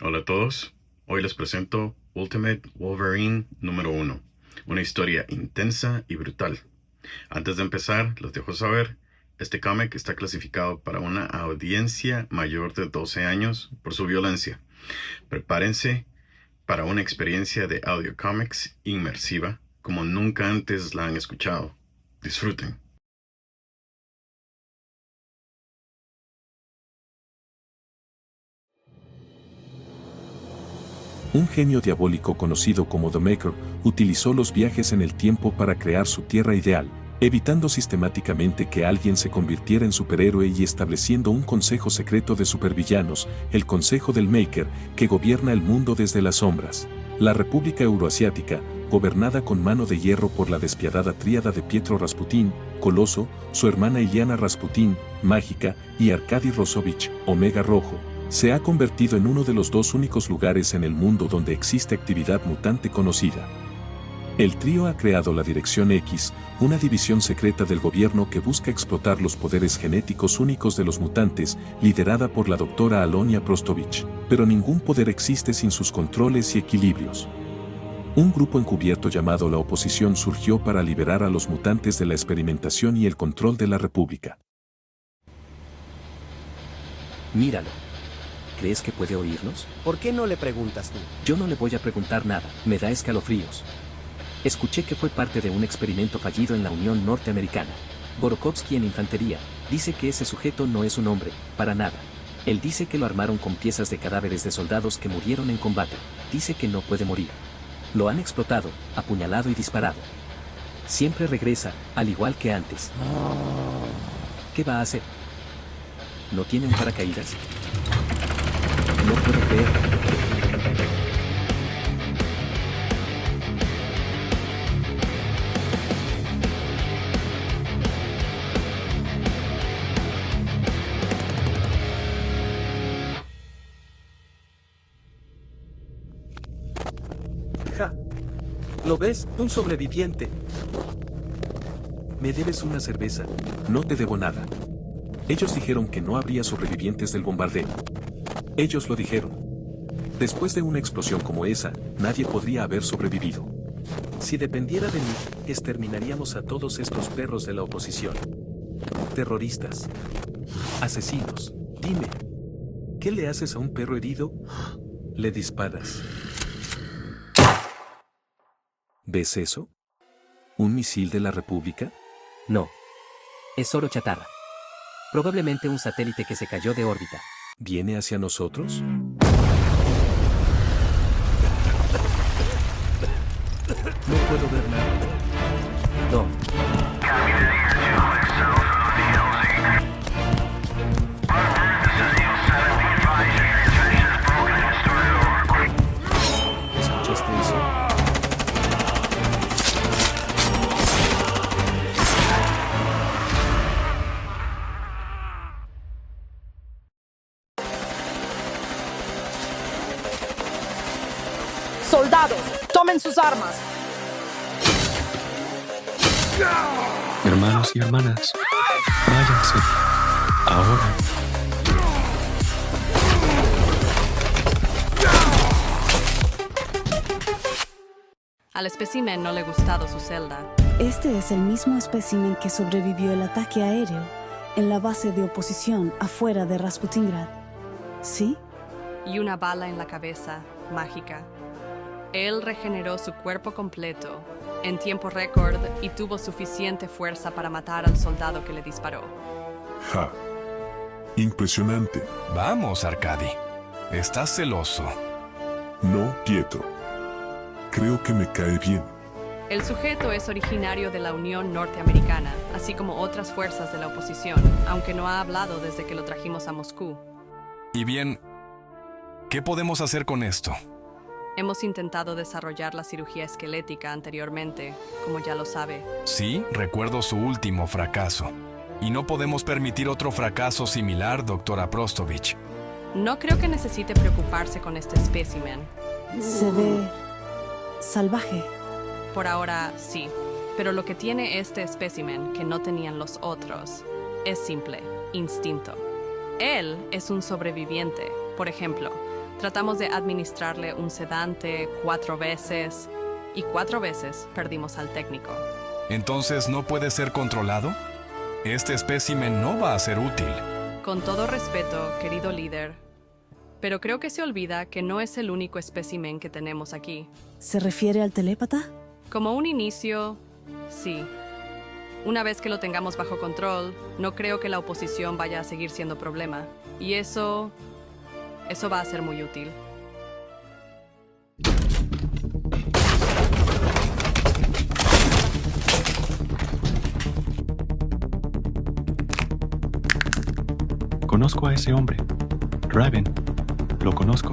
Hola a todos, hoy les presento Ultimate Wolverine número 1, una historia intensa y brutal. Antes de empezar, les dejo saber, este cómic está clasificado para una audiencia mayor de 12 años por su violencia. Prepárense para una experiencia de audio comics inmersiva como nunca antes la han escuchado. Disfruten. Un genio diabólico conocido como The Maker utilizó los viajes en el tiempo para crear su tierra ideal, evitando sistemáticamente que alguien se convirtiera en superhéroe y estableciendo un consejo secreto de supervillanos, el Consejo del Maker, que gobierna el mundo desde las sombras. La República Euroasiática, gobernada con mano de hierro por la despiadada tríada de Pietro Rasputín, Coloso, su hermana Iliana Rasputín, Mágica, y Arkady Rosovich, Omega Rojo, se ha convertido en uno de los dos únicos lugares en el mundo donde existe actividad mutante conocida. El trío ha creado la Dirección X, una división secreta del gobierno que busca explotar los poderes genéticos únicos de los mutantes, liderada por la doctora Alonia Prostovich, pero ningún poder existe sin sus controles y equilibrios. Un grupo encubierto llamado la Oposición surgió para liberar a los mutantes de la experimentación y el control de la República. Míralo. ¿Crees que puede oírnos? ¿Por qué no le preguntas tú? Yo no le voy a preguntar nada, me da escalofríos. Escuché que fue parte de un experimento fallido en la Unión Norteamericana. Gorokovsky en infantería, dice que ese sujeto no es un hombre, para nada. Él dice que lo armaron con piezas de cadáveres de soldados que murieron en combate. Dice que no puede morir. Lo han explotado, apuñalado y disparado. Siempre regresa, al igual que antes. ¿Qué va a hacer? ¿No tiene un paracaídas? No puedo creer. Ja. ¿Lo ves? Un sobreviviente. ¿Me debes una cerveza? No te debo nada. Ellos dijeron que no habría sobrevivientes del bombardeo. Ellos lo dijeron. Después de una explosión como esa, nadie podría haber sobrevivido. Si dependiera de mí, exterminaríamos a todos estos perros de la oposición. Terroristas. Asesinos. Dime, ¿qué le haces a un perro herido? Le disparas. ¿Ves eso? ¿Un misil de la República? No. Es oro chatarra. Probablemente un satélite que se cayó de órbita. ¿Viene hacia nosotros? No puedo ver nada. No. ¿Escuchaste eso? ¡Soldados! ¡Tomen sus armas! Hermanos y hermanas, váyanse. Ahora. Al espécimen no le ha gustado su celda. Este es el mismo espécimen que sobrevivió el ataque aéreo en la base de oposición afuera de Rasputingrad. ¿Sí? Y una bala en la cabeza, mágica. Él regeneró su cuerpo completo, en tiempo récord, y tuvo suficiente fuerza para matar al soldado que le disparó. ¡Ja! Impresionante. Vamos, Arkady. Estás celoso. No, Pietro. Creo que me cae bien. El sujeto es originario de la Unión Norteamericana, así como otras fuerzas de la oposición, aunque no ha hablado desde que lo trajimos a Moscú. Y bien, ¿qué podemos hacer con esto? Hemos intentado desarrollar la cirugía esquelética anteriormente, como ya lo sabe. Sí, recuerdo su último fracaso. Y no podemos permitir otro fracaso similar, doctora Prostovich. No creo que necesite preocuparse con este espécimen. Se ve salvaje. Por ahora, sí. Pero lo que tiene este espécimen que no tenían los otros es simple, instinto. Él es un sobreviviente. Por ejemplo, Tratamos de administrarle un sedante 4 veces y 4 veces perdimos al técnico. ¿Entonces no puede ser controlado? Este espécimen no va a ser útil. Con todo respeto, querido líder, pero creo que se olvida que no es el único espécimen que tenemos aquí. ¿Se refiere al telépata? Como un inicio, sí. Una vez que lo tengamos bajo control, no creo que la oposición vaya a seguir siendo problema. Y eso va a ser muy útil. Conozco a ese hombre. Raven. Lo conozco.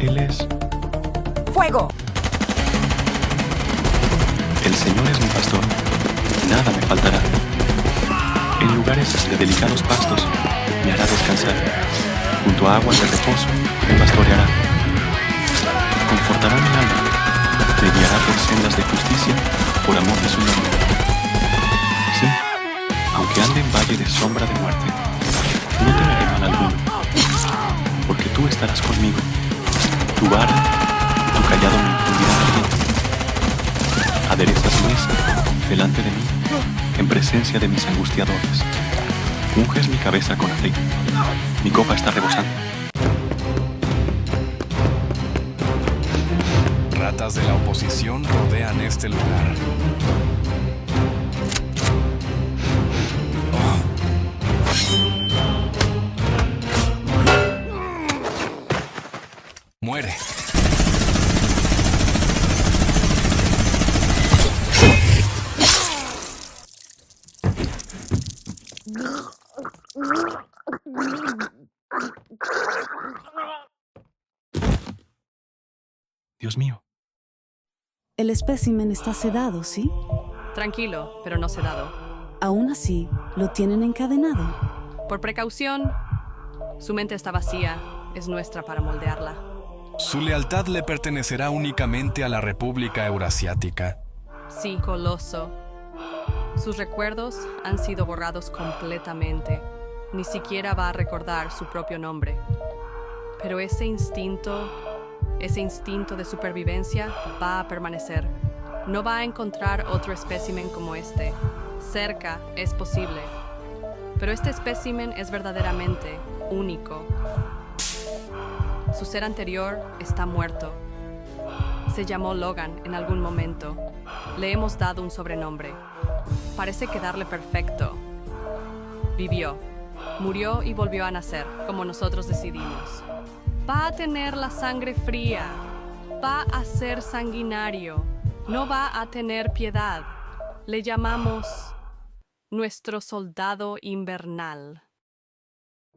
Él es... ¡Fuego! El Señor es mi pastor. Nada me faltará. En lugares de delicados pastos me hará descansar. Junto a aguas de reposo me pastoreará. Confortará mi alma. Me guiará por sendas de justicia por amor de su nombre. Sí, aunque ande en valle de sombra de muerte, no temeré mal alguno, porque tú estarás conmigo. Tu vara, tu callado me infundirán aliento. Aderezas mesa delante de mí, en presencia de mis angustiadores. Unges mi cabeza con aceite. Mi copa está rebosando. Ratas de la oposición rodean este lugar. Muere. Dios mío. El espécimen está sedado, ¿sí? Tranquilo, pero no sedado. Aún así, lo tienen encadenado. Por precaución, su mente está vacía. Es nuestra para moldearla. Su lealtad le pertenecerá únicamente a la República Eurasiática. Sí, Coloso. Sus recuerdos han sido borrados completamente. Ni siquiera va a recordar su propio nombre. Pero ese instinto de supervivencia va a permanecer. No va a encontrar otro espécimen como este. Cerca es posible. Pero este espécimen es verdaderamente único. Su ser anterior está muerto. Se llamó Logan en algún momento. Le hemos dado un sobrenombre. Parece quedarle perfecto. Vivió, murió y volvió a nacer, como nosotros decidimos. Va a tener la sangre fría. Va a ser sanguinario. No va a tener piedad. Le llamamos nuestro soldado invernal.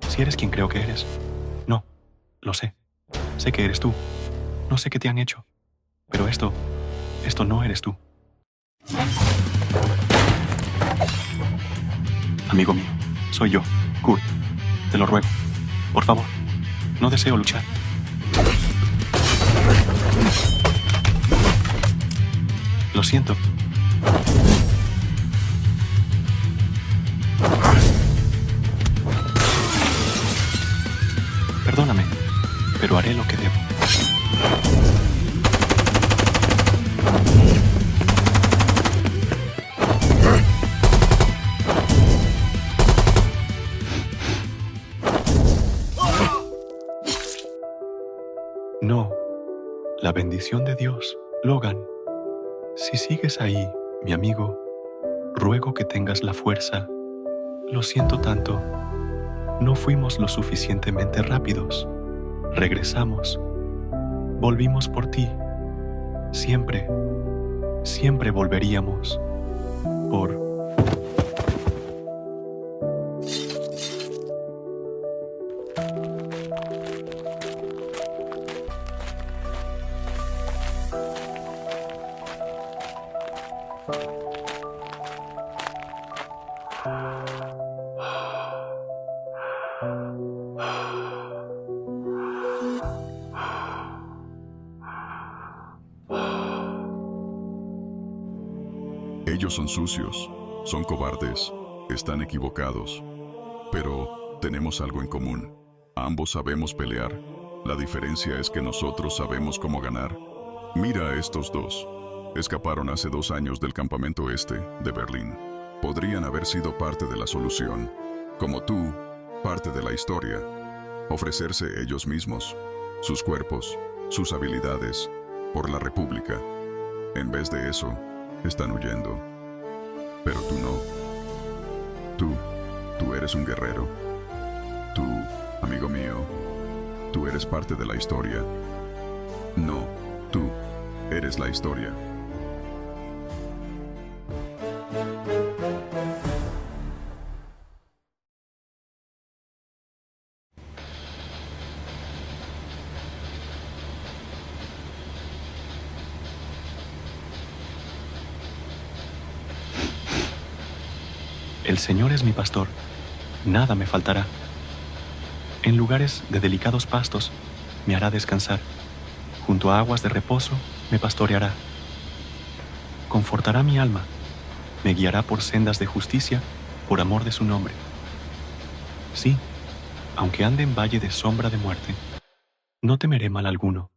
Si eres quien creo que eres. No, lo sé. Sé que eres tú. No sé qué te han hecho. Pero esto no eres tú. Amigo mío, soy yo, Kurt. Te lo ruego. Por favor, no deseo luchar. Lo siento. Perdóname, pero haré lo que debo. No, la bendición de Dios, Logan. Si sigues ahí, mi amigo, ruego que tengas la fuerza. Lo siento tanto. No fuimos lo suficientemente rápidos. Regresamos. Volvimos por ti. Siempre, siempre volveríamos. Por... Ellos son sucios, son cobardes, están equivocados. Pero tenemos algo en común. Ambos sabemos pelear. La diferencia es que nosotros sabemos cómo ganar. Mira a estos dos. Escaparon hace 2 años del campamento este de Berlín. Podrían haber sido parte de la solución, como tú, parte de la historia. Ofrecerse ellos mismos, sus cuerpos, sus habilidades, por la República. En vez de eso, están huyendo. Pero tú no. Tú eres un guerrero. Tú, amigo mío, tú eres parte de la historia. No, tú eres la historia. El Señor es mi pastor, nada me faltará. En lugares de delicados pastos me hará descansar, junto a aguas de reposo me pastoreará. Confortará mi alma, me guiará por sendas de justicia, por amor de su nombre. Sí, aunque ande en valle de sombra de muerte, no temeré mal alguno.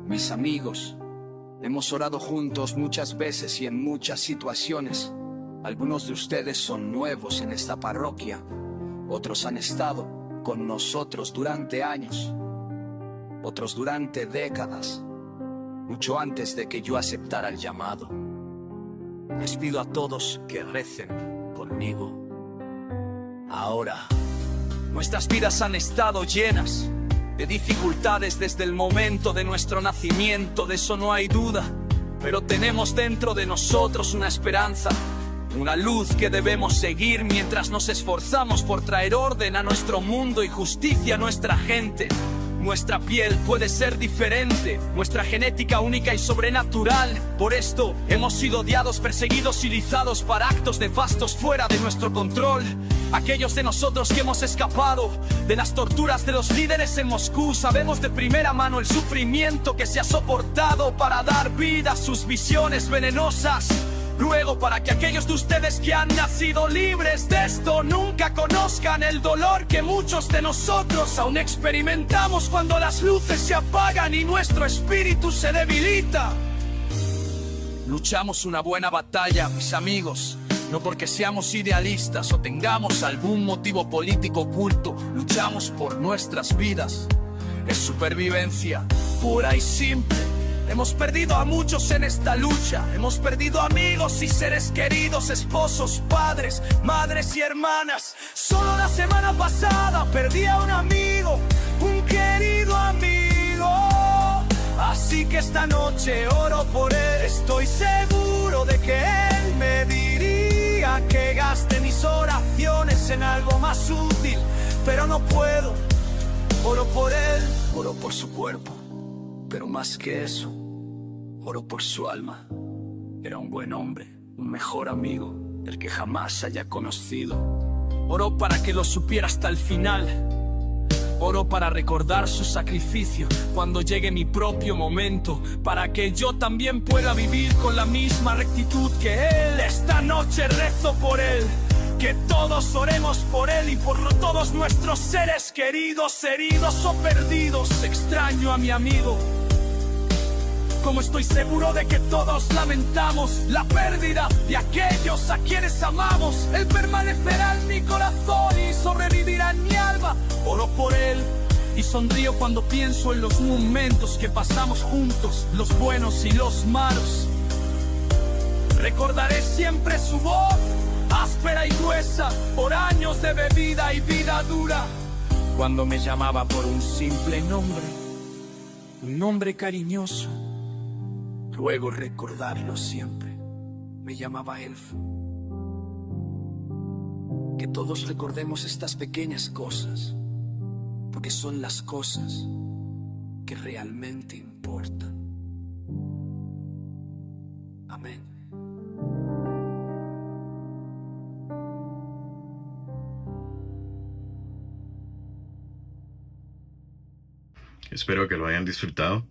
Mis amigos, hemos orado juntos muchas veces y en muchas situaciones. Algunos de ustedes son nuevos en esta parroquia, otros han estado con nosotros durante años, otros durante décadas, mucho antes de que yo aceptara el llamado. Les pido a todos que recen conmigo. Ahora, nuestras vidas han estado llenas de dificultades desde el momento de nuestro nacimiento, de eso no hay duda. Pero tenemos dentro de nosotros una esperanza, una luz que debemos seguir mientras nos esforzamos por traer orden a nuestro mundo y justicia a nuestra gente. Nuestra piel puede ser diferente, nuestra genética única y sobrenatural. Por esto hemos sido odiados, perseguidos y lizados para actos nefastos fuera de nuestro control. Aquellos de nosotros que hemos escapado de las torturas de los líderes en Moscú sabemos de primera mano el sufrimiento que se ha soportado para dar vida a sus visiones venenosas. Ruego para que aquellos de ustedes que han nacido libres de esto nunca conozcan el dolor que muchos de nosotros aún experimentamos cuando las luces se apagan y nuestro espíritu se debilita. Luchamos una buena batalla, mis amigos, no porque seamos idealistas o tengamos algún motivo político oculto. Luchamos por nuestras vidas. Es supervivencia pura y simple. Hemos perdido a muchos en esta lucha. Hemos perdido amigos y seres queridos, esposos, padres, madres y hermanas. Solo la semana pasada perdí a un amigo, un querido amigo. Así que esta noche oro por él. Estoy seguro de que él me diría que gaste mis oraciones en algo más útil, pero no puedo. Oro por él, oro por su cuerpo, pero más que eso, oro por su alma. Era un buen hombre, un mejor amigo del que jamás haya conocido. Oro para que lo supiera hasta el final. Oro para recordar su sacrificio cuando llegue mi propio momento, para que yo también pueda vivir con la misma rectitud que él. Esta noche rezo por él, que todos oremos por él y por todos nuestros seres queridos, heridos o perdidos. Extraño a mi amigo, como estoy seguro de que todos lamentamos la pérdida de aquellos a quienes amamos. Él permanecerá en mi corazón y sobrevivirá en mi alma. Oro por él y sonrío cuando pienso en los momentos que pasamos juntos, los buenos y los malos. Recordaré siempre su voz, áspera y gruesa, por años de bebida y vida dura, cuando me llamaba por un simple nombre, un nombre cariñoso. Ruego recordarlo siempre. Me llamaba Elfo. Que todos recordemos estas pequeñas cosas, porque son las cosas que realmente importan. Amén. Espero que lo hayan disfrutado.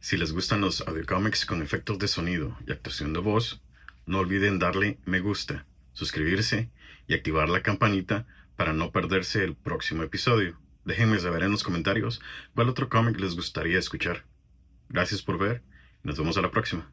Si les gustan los audiocómics con efectos de sonido y actuación de voz, no olviden darle me gusta, suscribirse y activar la campanita para no perderse el próximo episodio. Déjenme saber en los comentarios cuál otro cómic les gustaría escuchar. Gracias por ver y nos vemos a la próxima.